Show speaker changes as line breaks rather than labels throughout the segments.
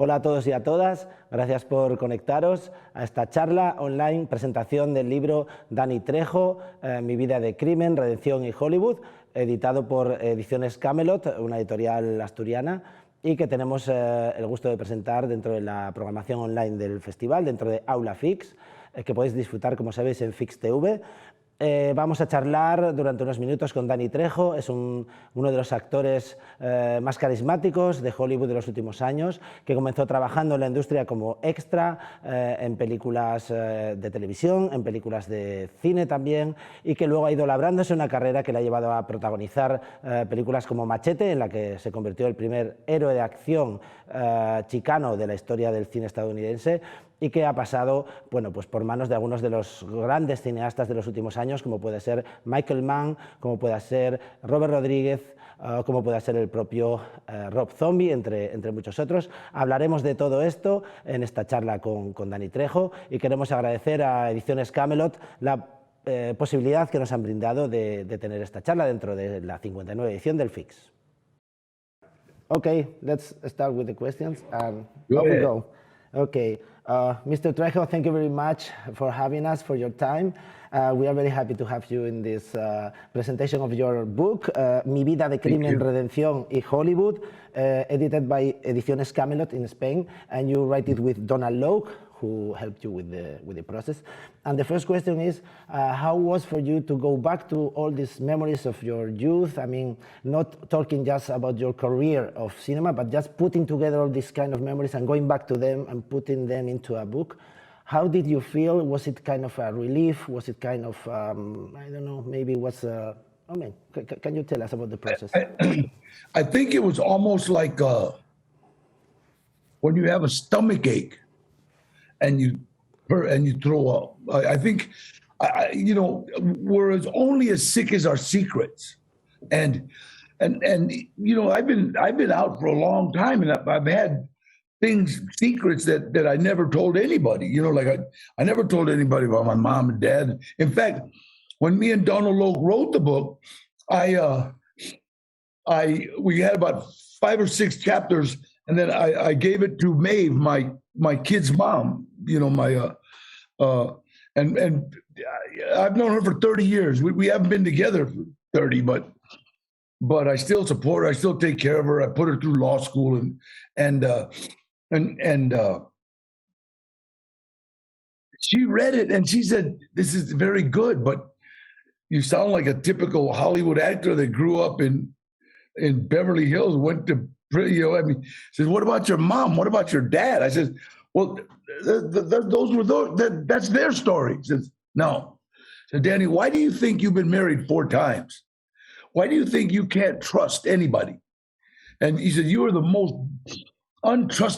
Hola a todos y a todas, gracias por conectaros a esta charla online, presentación del libro Danny Trejo, Mi vida de crimen, redención y Hollywood, editado por Ediciones Camelot, una editorial asturiana, y que tenemos el gusto de presentar dentro de la programación online del festival, dentro de Aula FICX, que podéis disfrutar, como sabéis, en FICX TV. Vamos a charlar durante unos minutos con Danny Trejo, es uno de los actores más carismáticos de Hollywood de los últimos años, que comenzó trabajando en la industria como extra, en películas de televisión, en películas de cine también, y que luego ha ido labrándose una carrera que le ha llevado a protagonizar películas como Machete, en la que se convirtió en el primer héroe de acción chicano de la historia del cine estadounidense, y que ha pasado, bueno, pues por manos de algunos de los grandes cineastas de los últimos años, como puede ser Michael Mann, como puede ser Robert Rodríguez, como puede ser el propio Rob Zombie, entre muchos otros. Hablaremos de todo esto en esta charla con Danny Trejo, y queremos agradecer a Ediciones Camelot la posibilidad que nos han brindado de tener esta charla dentro de la 59 edición del FICX. Okay, let's start with the questions. Off we go. Okay, Mr. Trejo, thank you very much for having us, for your time. We are very happy to have you in this presentation of your book, Mi vida de crimen, redención y Hollywood, edited by Ediciones Camelot in Spain, and you write it with Donal Logue, who helped you with the process. And the first question is, how was for you to go back to all these memories of your youth? I mean, not talking just about your career of cinema, but just putting together all these kind of memories and going back to them and putting them into a book. How did you feel? Was it kind of a relief? Was it kind of, I don't know, maybe it was, I mean, can you tell us about the process?
I think it was almost like when you have a stomach ache and you throw up. I think, you know, we're only as sick as our secrets. And you know, I've been out for a long time, and I've had secrets that I never told anybody. You know, like I never told anybody about my mom and dad. In fact, when me and Donal Logue wrote the book, we had about 5 or 6 chapters, and then I gave it to Maeve, my kid's mom. You know, and I've known her for 30 years. We haven't been together for 30, but I still support her. I still take care of her. I put her through law school, and she read it and she said, "This is very good, but you sound like a typical Hollywood actor that grew up in Beverly Hills, went to, you know, I mean," she says, "What about your mom? What about your dad?" I said, "Well, that's their story." He says, "No." So, "Danny, why do you think you've been married 4 times? Why do you think you can't trust anybody?" And he said, "You are the most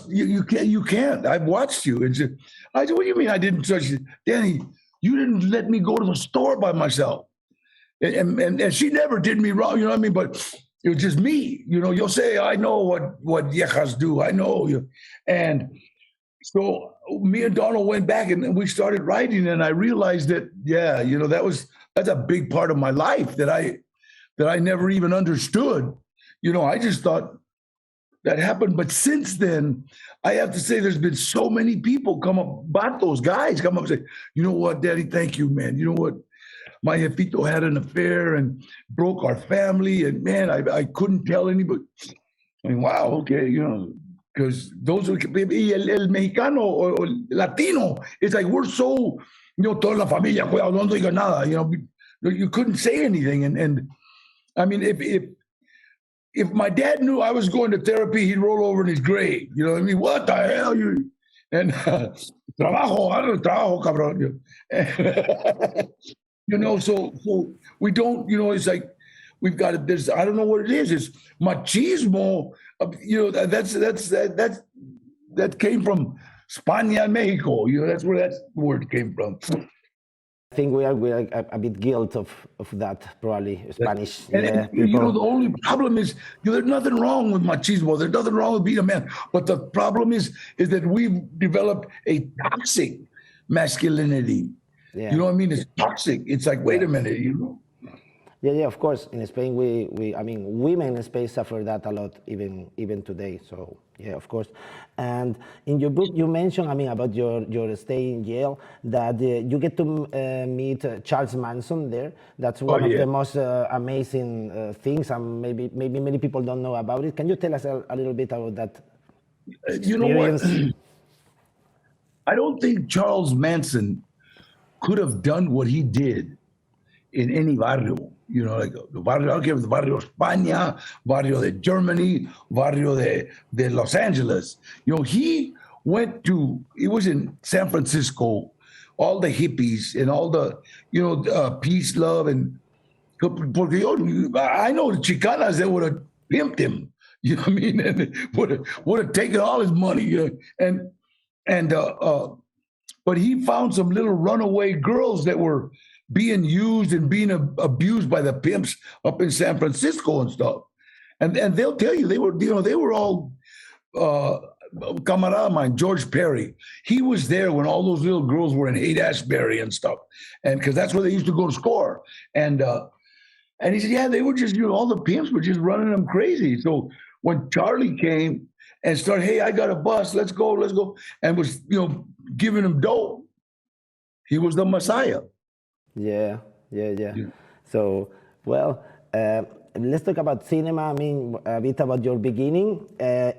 you can't. I've watched you." And I said, "What do you mean I didn't trust you?" "Danny, you didn't let me go to the store by myself." And she never did me wrong, you know what I mean? But it was just me. You know, you'll say, "I know what viejas do. I know." And so me and Donald went back and we started writing, and I realized that, yeah, you know, that's a big part of my life that I never even understood. You know, I just thought that happened. But since then, I have to say there's been so many people come up, those guys come up and say, "You know what, Daddy, thank you, man. You know what? My jefito had an affair and broke our family, and man, I couldn't tell anybody." I mean, wow, okay, you know, because those are, el mexicano or Latino, it's like we're so, you know, toda la familia, cuidado, no diga nada, you know, you couldn't say anything. And I mean, if my dad knew I was going to therapy, he'd roll over in his grave. You know what I mean? "What the hell you?" And trabajo, I don't trabajo, cabrón. You know, so we don't, you know, it's like we've got it. There's, I don't know what it is. It's machismo. You know, that came from España and Mexico. You know, that's where that word came from.
I think we are a bit guilty of that, probably, Spanish.
And you know, the only problem is, you know, there's nothing wrong with machismo. There's nothing wrong with being a man. But the problem is that we've developed a toxic masculinity. Yeah. You know what I mean? It's toxic. It's like, wait a minute, you know.
Yeah, of course. In Spain, I mean, women in Spain suffer that a lot, even today. So, yeah, of course. And in your book, you mentioned, I mean, about your stay in jail, that you get to meet Charles Manson there. That's one of the most amazing things, and maybe many people don't know about it. Can you tell us a little bit about that experience?
You know what? I don't think Charles Manson could have done what he did in any barrio, you know, like the barrio, I don't care if the barrio España, barrio de Germany, barrio de Los Angeles. You know, he was in San Francisco, all the hippies and all the, you know, peace, love, and porque I know the Chicanas that would have pimped him, you know what I mean, and would have taken all his money, you know, but he found some little runaway girls that were being used and being abused by the pimps up in San Francisco and stuff. And they'll tell you, they were all camarada of mine, George Perry. He was there when all those little girls were in Haight-Ashbury and stuff. And because that's where they used to go to score. And he said, yeah, they were just, you know, all the pimps were just running them crazy. So when Charlie came and started, hey, I got a bus, let's go, and was, you know, giving them dope, he was the Messiah.
Yeah. So, well, let's talk about cinema. I mean, a bit about your beginning.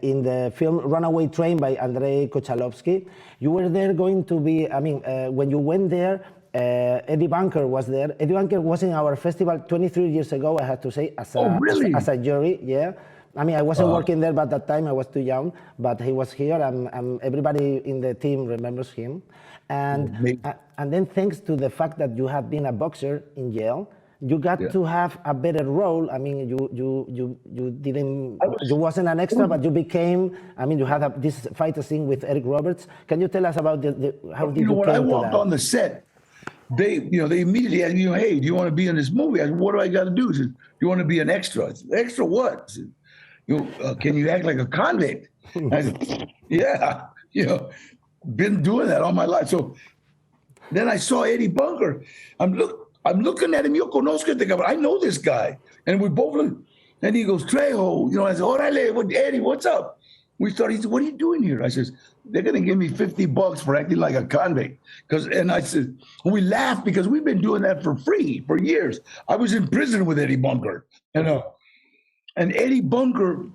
In the film Runaway Train by Andrei Konchalovsky, you were there going to be, I mean, when you went there, Eddie Bunker was there. Eddie Bunker was in our festival 23 years ago, I have to say, as a jury, yeah. I mean, I wasn't working there, but at that time I was too young, but he was here, and everybody in the team remembers him. And then thanks to the fact that you had been a boxer in jail, you got to have a better role. I mean, you wasn't an extra, but you became, I mean, you had this fight scene with Eric Roberts. Can you tell us about how did you came to that?
When I walked on the set, they immediately asked me, hey, do you want to be in this movie? I said, what do I got to do? He said, do you want to be an extra? I said, extra what? I said, can you act like a convict? I said, yeah, you know, been doing that all my life. So then I saw Eddie Bunker. I'm looking at him. Yo conozco este cabrón. I know this guy. And we both look. And he goes, Trejo. You know, I said, Orale, Eddie, what's up? We started. He said, what are you doing here? I says, they're going to give me $50 for acting like a convict. And I said, we laughed because we've been doing that for free for years. I was in prison with Eddie Bunker. And Eddie Bunker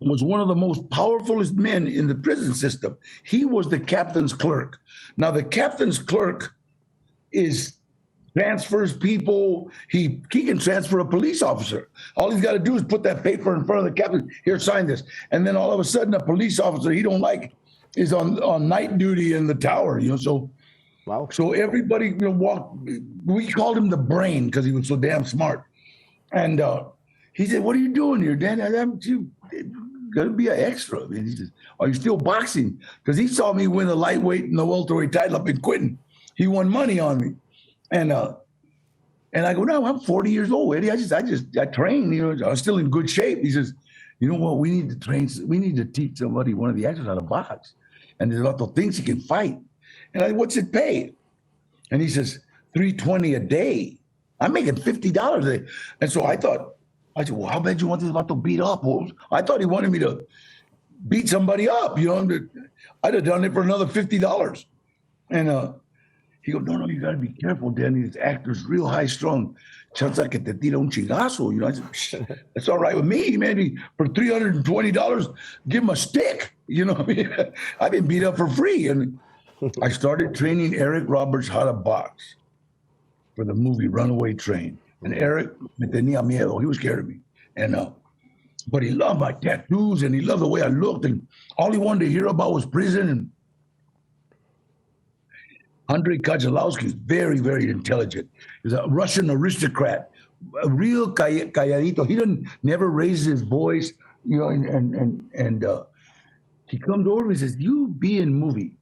was one of the most powerfulest men in the prison system. He was the captain's clerk. Now, the captain's clerk transfers people. He can transfer a police officer. All he's got to do is put that paper in front of the captain. Here, sign this. And then all of a sudden, a police officer he don't like is on night duty in the tower. You know, so wow. So everybody walked. We called him the brain because he was so damn smart. And he said, "What are you doing here, Danny? I'm gonna be an extra." And he says, "Are you still boxing?" Because he saw me win the lightweight and the welterweight title up in Quentin. He won money on me, and I go, "No, I'm 40 years old, Eddie. I train. You know, I'm still in good shape." He says, "You know what? We need to train. We need to teach somebody, one of the actors, how to box. And there's a lot of things he can fight." And I, "What's it pay?" And he says, $320 a day. I'm making $50 a day. And so I said, "Well, how bad you want this about to beat up, Holmes?" I thought he wanted me to beat somebody up, you know. I'd have done it for another $50. And he goes, "No, you got to be careful, Danny. This actor's real high strung. Chanza que te tira un chingazo." You know, I said, "That's all right with me, man. For $320, give him a stick." You know what I mean? I've been beat up for free. And I started training Eric Roberts how to box for the movie Runaway Train. And Eric me tenía miedo. He was scared of me. And but he loved my tattoos and he loved the way I looked. And all he wanted to hear about was prison. And Andrei Konchalovsky is very, very intelligent. He's a Russian aristocrat, a real calladito. He never raises his voice, you know. And he comes over and he says, "You be in movie.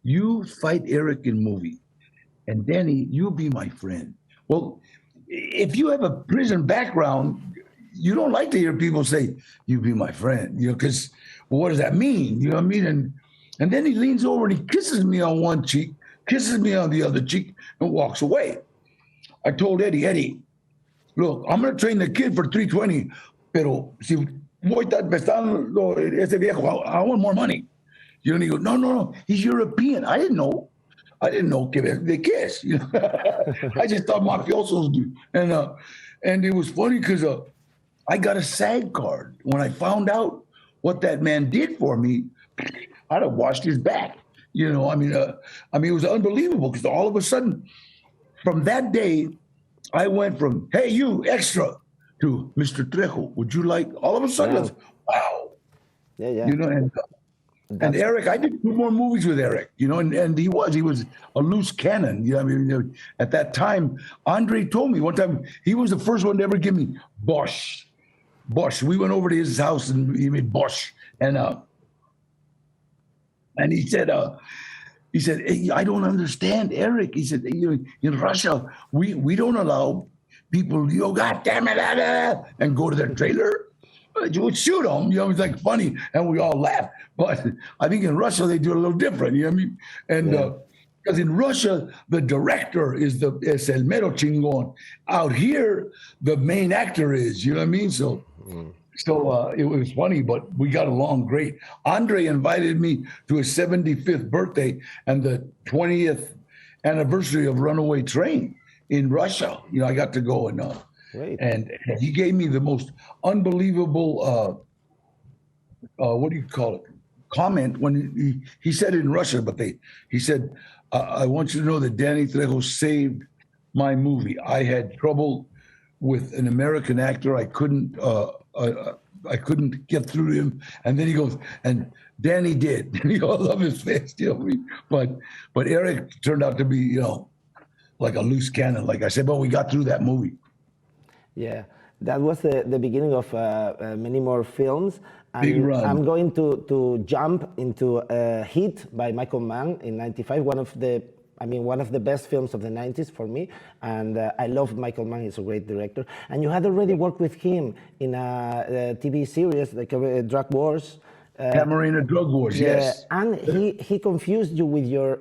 You fight Eric in movie. And Danny, you be my friend." Well, if you have a prison background, you don't like to hear people say, "You be my friend," you know, because what does that mean? You know what I mean? And then he leans over and he kisses me on one cheek, kisses me on the other cheek, and walks away. I told Eddie, look, I'm going to train the kid for 320, pero si voy a empezando ese viejo, I want more money. You know, and he goes, no, he's European. I didn't know que de qué es. You know? I just thought mafiosos do. And it was funny because I got a SAG card. When I found out what that man did for me, I'd have washed his back. You know, I mean, it was unbelievable because all of a sudden, from that day, I went from, hey, you, extra, to Mr. Trejo, would you like, all of a sudden, wow.
Yeah.
You know, and Eric, I did 2 more movies with Eric, you know, and he was a loose cannon. You know, I mean, at that time, Andre told me one time, he was the first one to ever give me Bosch. We went over to his house and he made Bosch. And he said, hey, I don't understand, Eric. He said, you know, in Russia, we don't allow people, you know, God damn it, and go to their trailer. You would shoot them, you know, it's like funny, and we all laugh. But I think in Russia, they do it a little different, you know what I mean? And because in Russia, the director is el mero chingón. Out here, the main actor is, you know what I mean? So it was funny, but we got along great. Andre invited me to his 75th birthday and the 20th anniversary of Runaway Train in Russia. You know, I got to go and he gave me the most unbelievable, what do you call it? Comment when he said it in Russia, but he said, I want you to know that Danny Trejo saved my movie. I had trouble with an American actor. I couldn't get through to him. And then he goes, and Danny did. You know, I love his face, you know. But Eric turned out to be, you know, like a loose cannon. Like I said, but we got through that movie.
Yeah, that was the beginning of many more films.
Big run.
I'm going to jump into Heat by Michael Mann in '95, one of the best films of the '90s for me. And I love Michael Mann; he's a great director. And you had already worked with him in a TV series like Drug Wars.
Camarena Drug Wars, yes.
And he confused you with your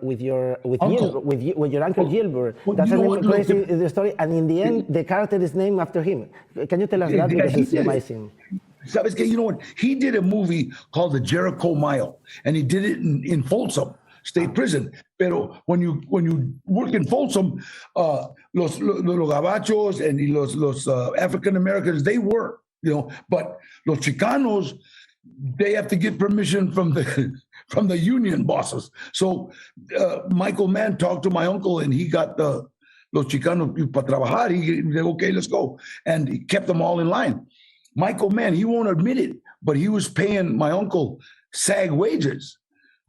Uncle.
with your uncle Gilbert.
Well,
That's
you know
an crazy the story. And in the end, the character is named after him. Can you tell us that, because it's amazing?
¿Sabes qué? You know what? He did a movie called The Jericho Mile, and he did it in Folsom State Prison. Pero when you work in Folsom, los gabachos and los African Americans, they work, you know, but los Chicanos, they have to get permission from the union bosses. So Michael Mann talked to my uncle, and he got los Chicanos para trabajar. He said, okay, let's go. And he kept them all in line. Michael Mann, he won't admit it, but he was paying my uncle SAG wages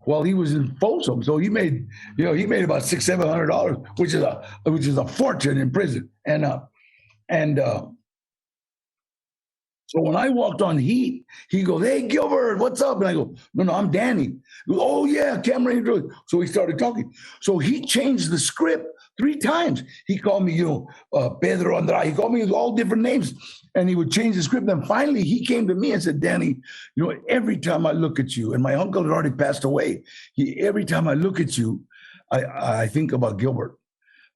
while he was in Folsom. So he made about $600-700, which is a fortune in prison. And so when I walked on Heat, he goes, hey, Gilbert, what's up? And I go, no, I'm Danny. He goes, oh, yeah, Cameron. So we started talking. So he changed the script 3 times. He called me, Pedro Andrade. He called me with all different names, and he would change the script. And finally, he came to me and said, Danny, every time I look at you, and my uncle had already passed away, every time I look at you, I think about Gilbert.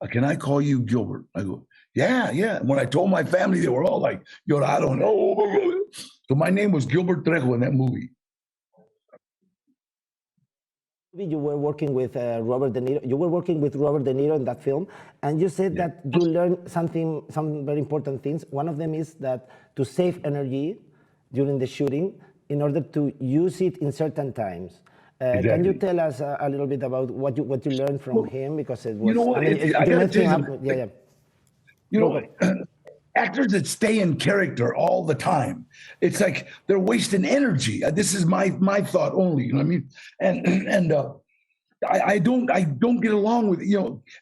Can I call you Gilbert? I go, yeah. When I told my family, they were all like, I don't know. So my name was Gilbert Trejo in that movie.
You were working with Robert De Niro. You were working with Robert De Niro in that film, and you said that you learned some very important things. One of them is that to save energy during the shooting in order to use it in certain times. Exactly. Can you tell us a little bit about what you learned from him? Because it was,
you know what? You know, actors that stay in character all the time, it's like they're wasting energy. This is my thought only. You know what I mean? And I don't get along with,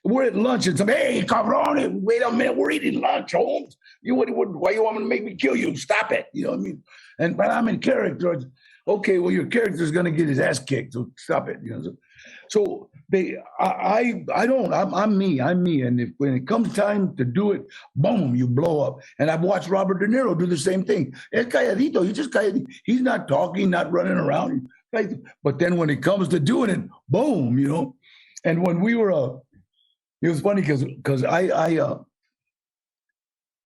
we're at lunch and somebody, hey, cabron, wait a minute, we're eating lunch, Holmes. Why you want me to make me kill you? Stop it. You know what I mean? But I'm in character. Okay, well, your character's going to get his ass kicked, so stop it. So I'm me. And when it comes time to do it, boom, you blow up. And I've watched Robert De Niro do the same thing. Es calladito. He's just calladito. He's not talking, not running around. But then when it comes to doing it, boom, And when we were, it was funny because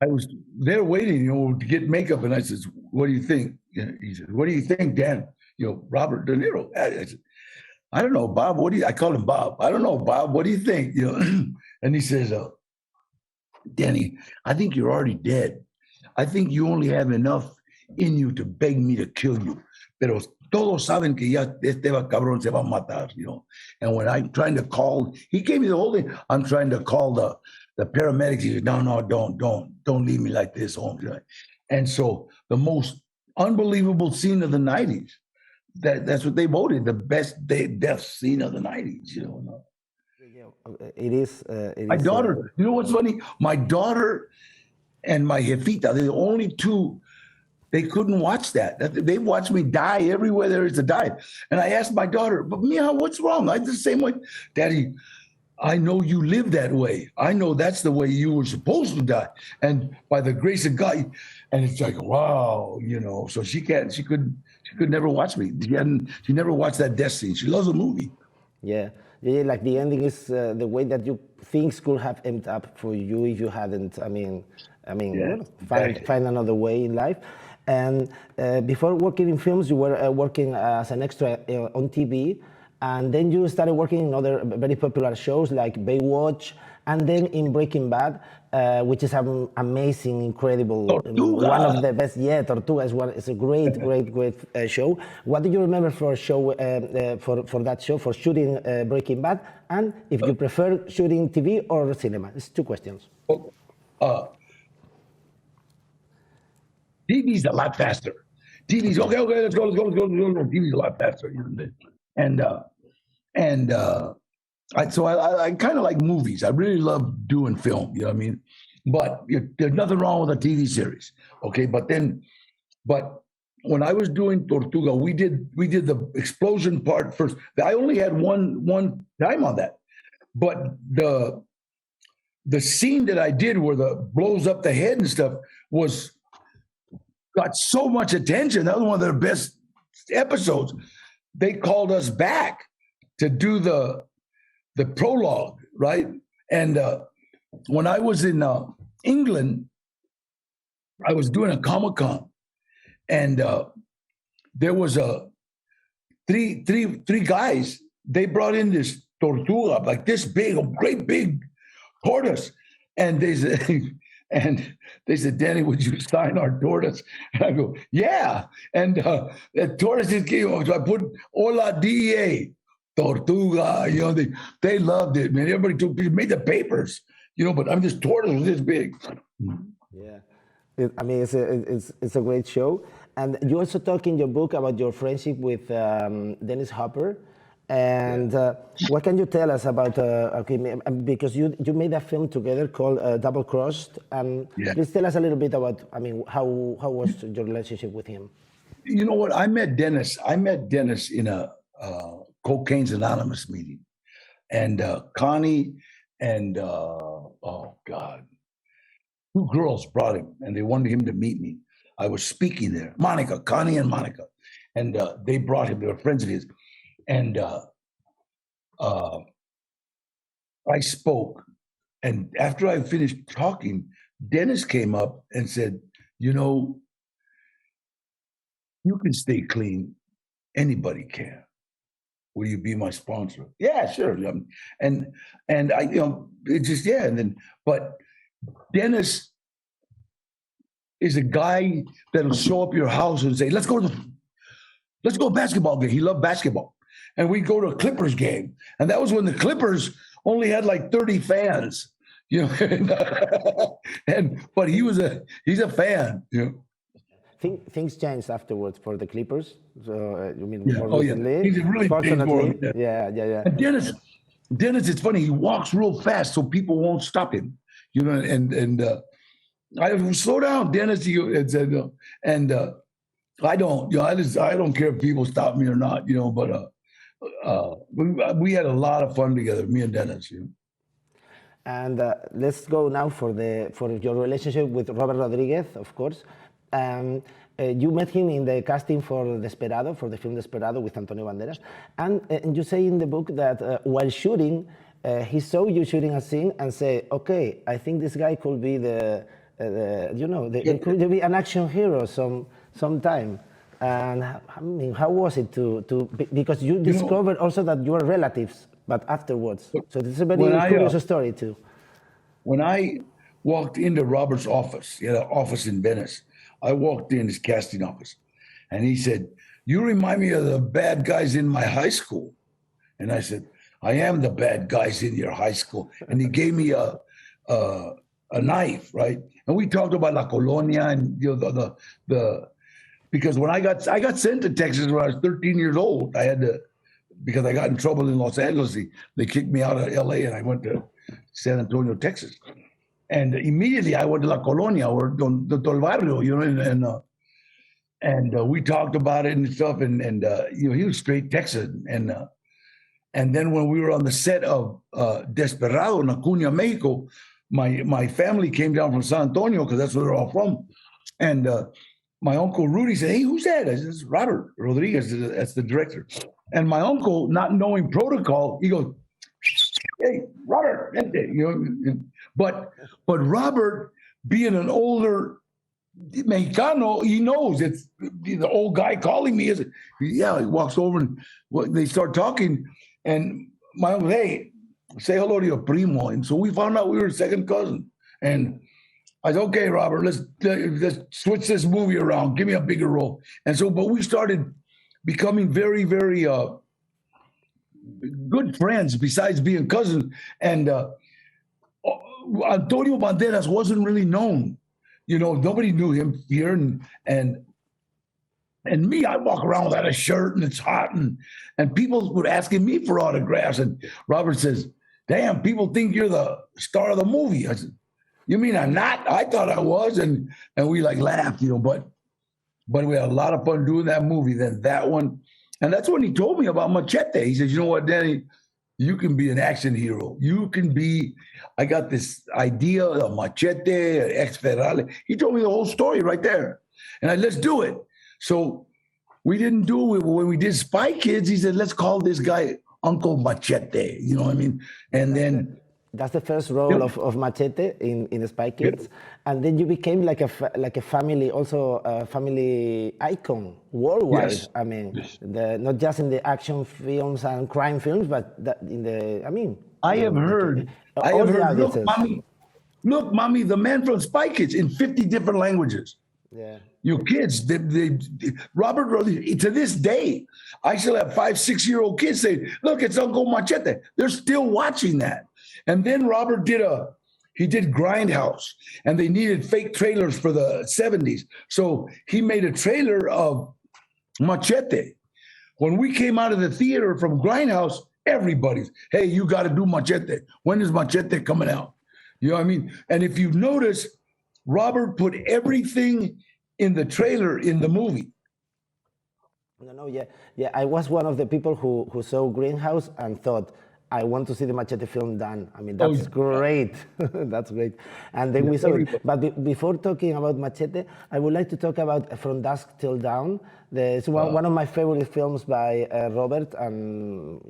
I was there waiting, to get makeup, and I said, "What do you think?" He said, "What do you think, Dan? Robert De Niro." I said, "I don't know, Bob. What do you?" I called him Bob. "I don't know, Bob. What do you think?" And he says, "Danny, I think you're already dead. I think you only have enough in you to beg me to kill you. Pero todos saben que ya este cabrón se va a matar, And when I'm trying to call, he gave me the whole thing. I'm trying to call the paramedics. He said, no, don't leave me like this, Holmes. And so the most unbelievable scene of the 90s, that's what they voted, the best death scene of the 90s,
It is.
My daughter, you know what's funny? My daughter and my jefita, they're the only two, they couldn't watch that. They watched me die everywhere there is to die. And I asked my daughter, "But Mia, what's wrong?" I did the same way. "Daddy, I know you live that way. I know that's the way you were supposed to die. And by the grace of God," and it's like, wow, so she could never watch me. She never watched that death scene. She loves the movie.
Yeah, like the ending is the way that things could have ended up for you if you hadn't, find another way in life. And before working in films, you were working as an extra on TV, and then you started working in other very popular shows like Baywatch, and then in Breaking Bad, which is an amazing, incredible,
Tortuga.
one of the best. Yeah, Tortuga is one. It's a great show. What do you remember for that show, for shooting Breaking Bad, and if you prefer shooting TV or cinema? It's two questions.
TV's a lot faster. TV's okay, let's go. TV's a lot faster. So I kind of like movies. I really love doing film, you know what I mean? But there's nothing wrong with a TV series, okay? But when I was doing Tortuga, we did the explosion part first. I only had one time on that. But the scene that I did where the blows up the head and stuff got so much attention. That was one of their best episodes. They called us back to do the prologue, right? And when I was in England, I was doing a Comic-Con, and there was three guys. They brought in this tortuga, like this big, a great big tortoise, and they said, "Danny, would you sign our tortoise?" And I go, "Yeah." And the tortoise just came. So I put "Hola DEA." Tortuga, they loved it, man. Everybody made the papers, but I'm just tortoise was this big.
Yeah, it's a great show. And you also talk in your book about your friendship with Dennis Hopper. And what can you tell us about? Because you made a film together called Double Crossed. Please tell us a little bit about. How was your relationship with him?
You know what? I met Dennis in a Cocaine's Anonymous meeting, and Connie and oh God, two girls brought him, and they wanted him to meet me. I was speaking there, Connie and Monica, and they brought him. They were friends of his, and I spoke, and after I finished talking, Dennis came up and said, "You can stay clean. Anybody can. Will you be my sponsor?" "Yeah, sure." And I, it just, yeah. And then, but Dennis is a guy that'll show up your house and say, let's go to a basketball game. He loved basketball. And we go to a Clippers game. And that was when the Clippers only had like 30 fans, but he's a fan,
Things changed afterwards for the Clippers. So
more recently. He's a really
fortunately, yeah.
And Dennis, it's funny. He walks real fast, so people won't stop him. And I slow down, Dennis. And I don't. I don't care if people stop me or not. But we had a lot of fun together, me and Dennis.
And let's go now for your relationship with Robert Rodriguez, of course. You met him in the casting for Desperado, for the film Desperado with Antonio Banderas. And you say in the book that while shooting, he saw you shooting a scene and said, okay, I think this guy could be the could be an action hero sometime. And I mean, how was it because you discovered also that you were relatives, but afterwards. So this is a very curious story too.
When I walked into Robert's office, he had an office in Venice. I walked in his casting office, and he said, "You remind me of the bad guys in my high school." And I said, "I am the bad guys in your high school." And he gave me a knife, right? And we talked about La Colonia and because when I got sent to Texas when I was 13 years old, I had to, because I got in trouble in Los Angeles. They kicked me out of LA and I went to San Antonio, Texas. And immediately I went to La Colonia or Del Barrio, and we talked about it and stuff. And he was straight Texan. And then when we were on the set of Desperado in Acuña, Mexico, my family came down from San Antonio because that's where they're all from. And my uncle Rudy said, "Hey, who's that?" I said, "It's Robert Rodriguez. That's the director." And my uncle, not knowing protocol, he goes, "Hey, Robert." But Robert, being an older Mexicano, he knows it's the old guy calling me. He walks over and they start talking. And my uncle, "Hey, say hello to your primo." And so we found out we were second cousin. And I said, "Okay, Robert, let's switch this movie around. Give me a bigger role." And so, but we started becoming very, very good friends besides being cousins. And Antonio Banderas wasn't really known. Nobody knew him here. And me, I walk around without a shirt and it's hot. And people were asking me for autographs. And Robert says, "Damn, people think you're the star of the movie." I said, "You mean I'm not? I thought I was." And we laughed, but we had a lot of fun doing that movie. Then that one. And that's when he told me about Machete. He says, "You know what, Danny, you can be an action hero. I got this idea of Machete, Ex Federale." He told me the whole story right there. And I let's do it. So we didn't do it. When we did Spy Kids, he said, "Let's call this guy Uncle Machete." You know what I mean? And then
that's the first role of Machete in Spy Kids, and then you became like a family, also a family icon worldwide. Yes. I mean, not just in the action films and crime films, but I have heard. Look, mommy, the man from Spy Kids in 50 different languages. Yeah. You kids, Robert Rodriguez, to this day, I still have 5, 6-year-old kids saying, "Look, it's Uncle Machete." They're still watching that. And then Robert did Grindhouse, and they needed fake trailers for the 70s. So he made a trailer of Machete. When we came out of the theater from Grindhouse, everybody's, "Hey, you got to do Machete. When is Machete coming out?" You know what I mean? And if you notice, Robert put everything in the trailer in the movie. Yeah. I was one of the people who saw Greenhouse and thought, I want to see the Machete film done. I mean, that's great. That's great. And then we saw it. But before talking about Machete, I would like to talk about From Dusk Till Dawn. It's one of my favorite films by Robert, and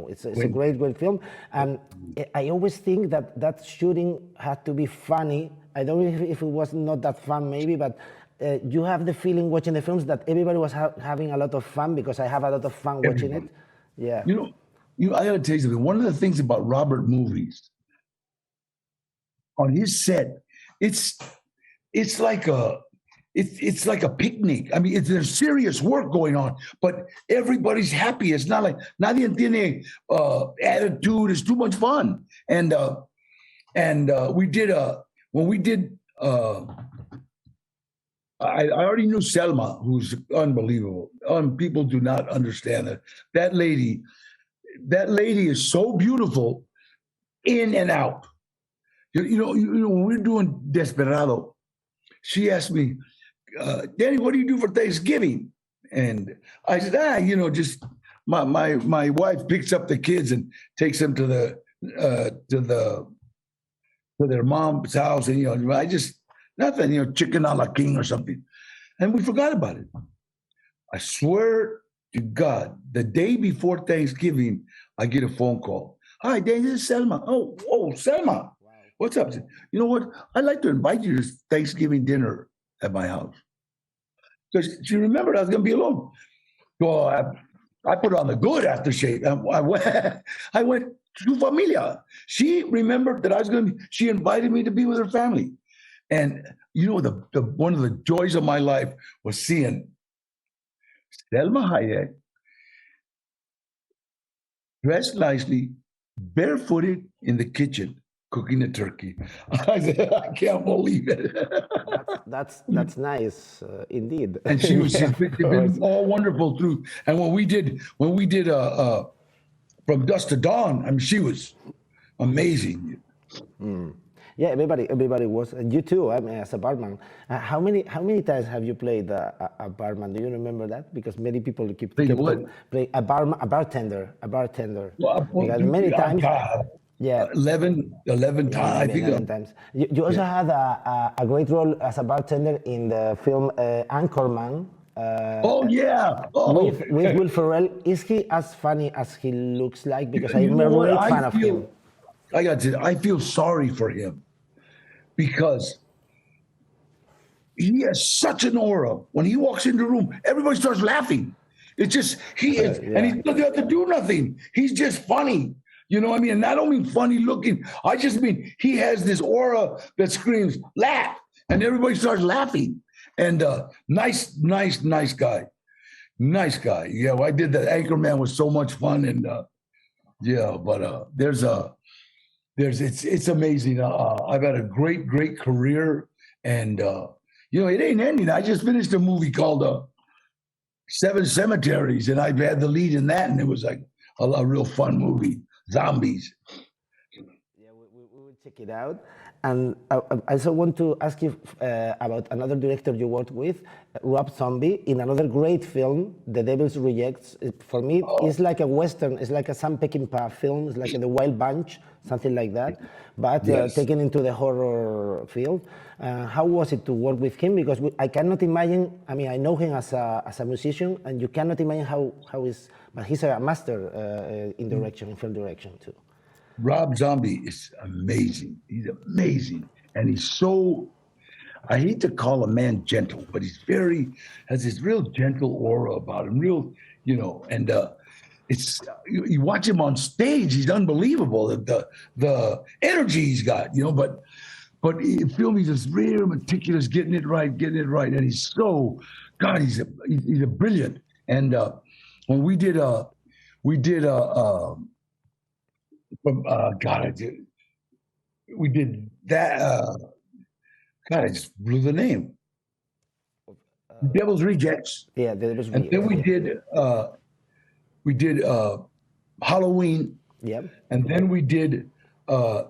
it's a great film. And I always think that shooting had to be funny. I don't know if it was not that fun, maybe, but you have the feeling watching the films that everybody was having a lot of fun, because I have a lot of fun watching it. Yeah.
I got to tell you something. One of the things about Robert movies, on his set, it's like a picnic. I mean, there's serious work going on, but everybody's happy. It's not like nadie tiene attitude. It's too much fun. And we did when we did. I already knew Selma, who's unbelievable. People do not understand that. That lady is so beautiful in and out. When we're doing Desperado, she asked me, "Danny, what do you do for Thanksgiving?" And I said, just my wife picks up the kids and takes them to their mom's house, and I just nothing, chicken a la king or something. And we forgot about it. I swear to God, the day before Thanksgiving, I get a phone call. "Hi, Danny, this is Selma." Oh, Selma. Wow. What's up? You know what? I'd like to invite you to Thanksgiving dinner at my house. Because she remembered I was going to be alone. So I put on the good aftershave. I went to familia. She remembered that I was going to be, she invited me to be with her family. And you know, the one of the joys of my life was seeing Selma Hayek dressed nicely, barefooted in the kitchen, cooking a turkey. I said, I can't believe it.
That's nice, indeed.
And she was she's been all wonderful through. And when we did From Dusk to Dawn, I mean, she was amazing.
Yeah, everybody was. And you too. I mean, as a barman, how many times have you played a barman? Do you remember that? Because many people keep play a bartender.
Well,
because many times. Yeah,
11 times. I think
11 times. You also had a great role as a bartender in the film Anchorman.
Oh yeah,
with Will Ferrell. Is he as funny as he looks like? Because I'm a great fan of him.
I feel sorry for him because he has such an aura. When he walks into the room, everybody starts laughing. It's just and he doesn't have to do nothing. He's just funny. You know what I mean? And I don't mean funny looking. I just mean he has this aura that screams, laugh, and everybody starts laughing. And nice guy. Nice guy. Yeah, I did that. Anchorman was so much fun. And it's amazing. I've had a great career. And, you know, it ain't ending. I just finished a movie called Seven Cemeteries, and I've had the lead in that. And it was like a real fun movie. Zombies.
Yeah, we will check it out. And I also want to ask you about another director you worked with, Rob Zombie, in another great film, The Devil's Rejects. For me, it's like a Western, it's like a Sam Peckinpah film, it's like The Wild Bunch, something like that, but taken into the horror field. How was it to work with him? Because I cannot imagine, I mean, I know him as a musician, and you cannot imagine how but he's a master in direction, in film direction too.
Rob Zombie is amazing. He's amazing. And he's so, I hate to call a man gentle, but has this real gentle aura about him, real, you know, and it's, you watch him on stage, he's unbelievable. The energy he's got, you know, but in film, he's just real meticulous, getting it right. And he's so, God, he's a brilliant. And when we did we did that. God, I just blew the name. Devil's Rejects.
Yeah, Devil's Rejects.
And then we did Halloween.
Yeah.
And then we did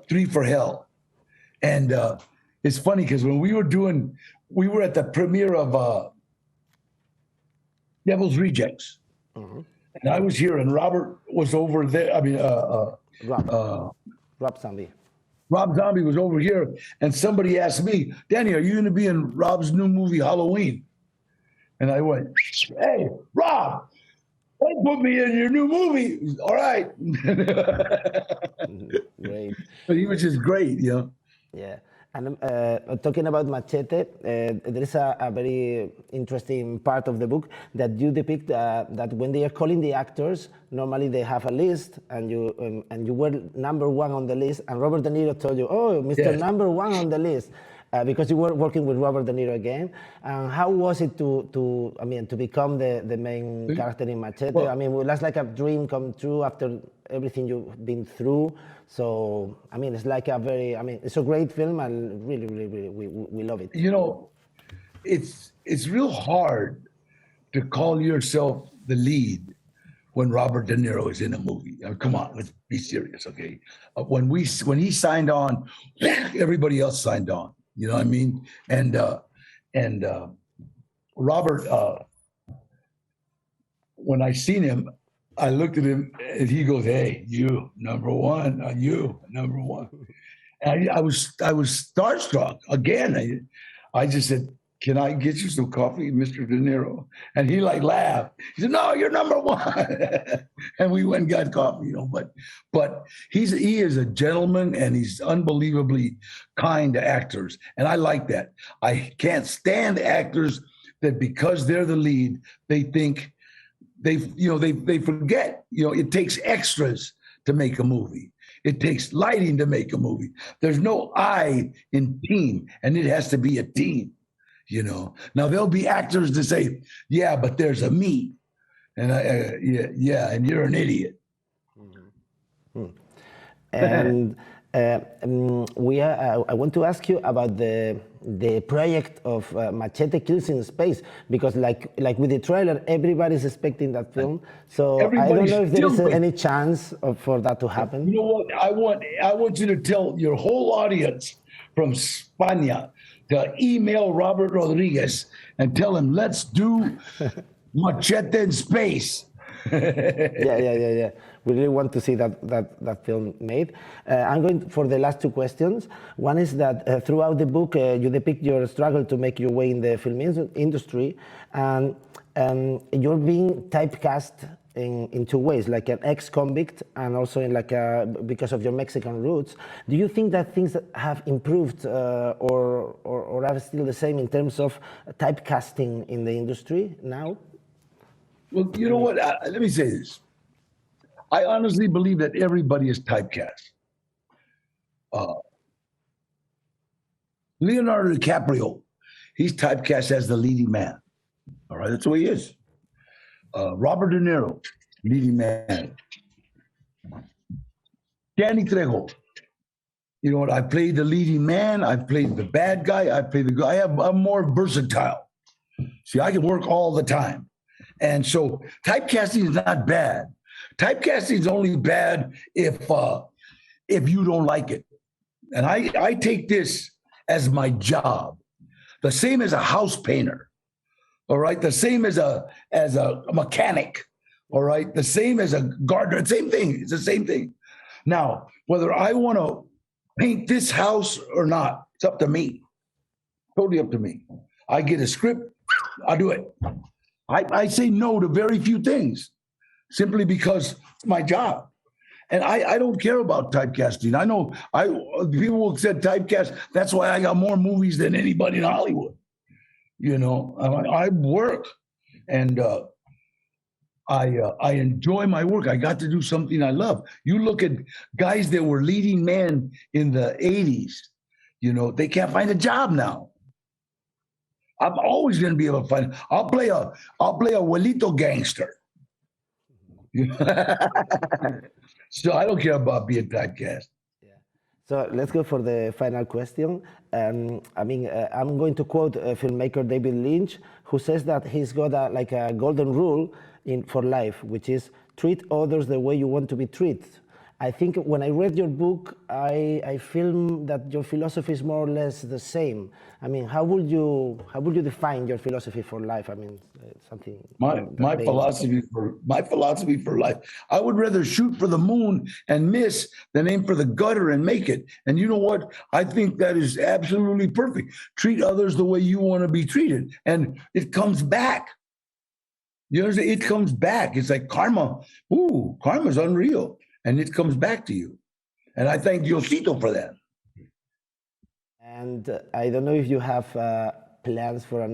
Three for Hell. And it's funny because when we were at the premiere of Devil's Rejects. Mm-hmm. And I was here, and Robert was over there. I mean,
Rob Zombie.
Rob Zombie was over here, and somebody asked me, Danny, are you going to be in Rob's new movie, Halloween? And I went, hey, Rob, don't put me in your new movie. All right.
Great.
But he was just great, you know?
Yeah. And talking about Machete, there is a very interesting part of the book that you depict that when they are calling the actors, normally they have a list, and you were number one on the list, and Robert De Niro told you, "Oh, Mr. Number One on the list," because you were working with Robert De Niro again. And how was it to become the main character in Machete? Well, I mean, that's like a dream come true after everything you've been through. So, I mean, it's like it's a great film, and really, we love it.
You know, it's real hard to call yourself the lead when Robert De Niro is in a movie. I mean, come on, let's be serious, okay? When he signed on, everybody else signed on. You know what I mean? And Robert, when I seen him, I looked at him and he goes, "Hey, you number one, you number one." And I was starstruck again. I just said, can I get you some coffee, Mr. De Niro? And he like laughed. He said, no, you're number one. And we went and got coffee, you know, but he is a gentleman and he's unbelievably kind to actors. And I like that. I can't stand actors that because they're the lead, they think they forget, it takes extras to make a movie. It takes lighting to make a movie. There's no I in team, and it has to be a team. Now there'll be actors that say, yeah, but there's a me. And and you're an idiot.
Mm-hmm. And I want to ask you about the project of Machete Kills in Space, because like with the trailer, everybody's expecting that film. So I don't know if there is any chance for that to happen.
You know what? I want you to tell your whole audience from España to email Robert Rodriguez and tell him, let's do Machete in Space.
Yeah. We really want to see that film made. I'm going for the last two questions. One is that throughout the book, you depict your struggle to make your way in the film industry, and you're being typecast in two ways, like an ex-convict and also in because of your Mexican roots. Do you think that things have improved or are still the same in terms of typecasting in the industry now?
Well, you know what? Let me say this. I honestly believe that everybody is typecast. Leonardo DiCaprio, he's typecast as the leading man. All right, that's the way he is. Robert De Niro, leading man. Danny Trejo, you know what? I played the leading man. I played the bad guy. I played the guy. I'm more versatile. See, I can work all the time. And so typecasting is not bad. Typecasting is only bad if you don't like it. And I take this as my job, the same as a house painter. All right, the same as a mechanic. All right, the same as a gardener. Same thing. It's the same thing. Now, whether I want to paint this house or not, it's up to me. Totally up to me. I get a script, I do it. I say no to very few things simply because it's my job. And I don't care about typecasting. I know people said typecast. That's why I got more movies than anybody in Hollywood. I work and I enjoy my work. I got to do something I love. You look at guys that were leading men in the 80s, they can't find a job now. I'm always going to be able to find. I'll play a abuelito gangster. So I don't care about being typecast.
Yeah. So let's go for the final question. I'm going to quote filmmaker David Lynch, who says that he's got a golden rule for life, which is treat others the way you want to be treated. I think when I read your book, I feel that your philosophy is more or less the same. I mean, how would you define your philosophy for life? I mean, something.
My philosophy for life. I would rather shoot for the moon and miss than aim for the gutter and make it. And you know what? I think that is absolutely perfect. Treat others the way you want to be treated, and it comes back. You understand? It comes back. It's like karma. Ooh, karma's unreal. And it comes back to you. And I thank Diosito for that.
And I don't know if you have plans for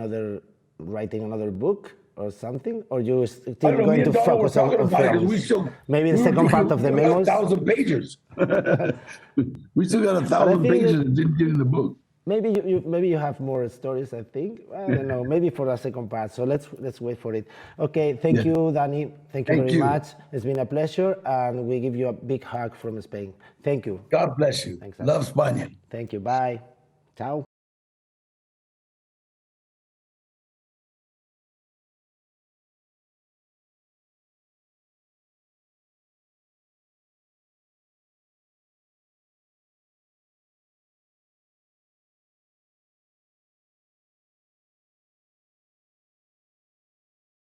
writing another book or something, or you're still going to focus on films? Maybe the second part of the memos?
1,000 pages. We still got 1,000 pages that didn't get in the book.
Maybe you have more stories, I think. I don't know, maybe for the second part. So let's wait for it. Okay, thank you, Danny. Thank you very much. It's been a pleasure, and we give you a big hug from Spain. Thank you.
God bless you.
Thanks,
Love España.
Thank you. Bye. Ciao.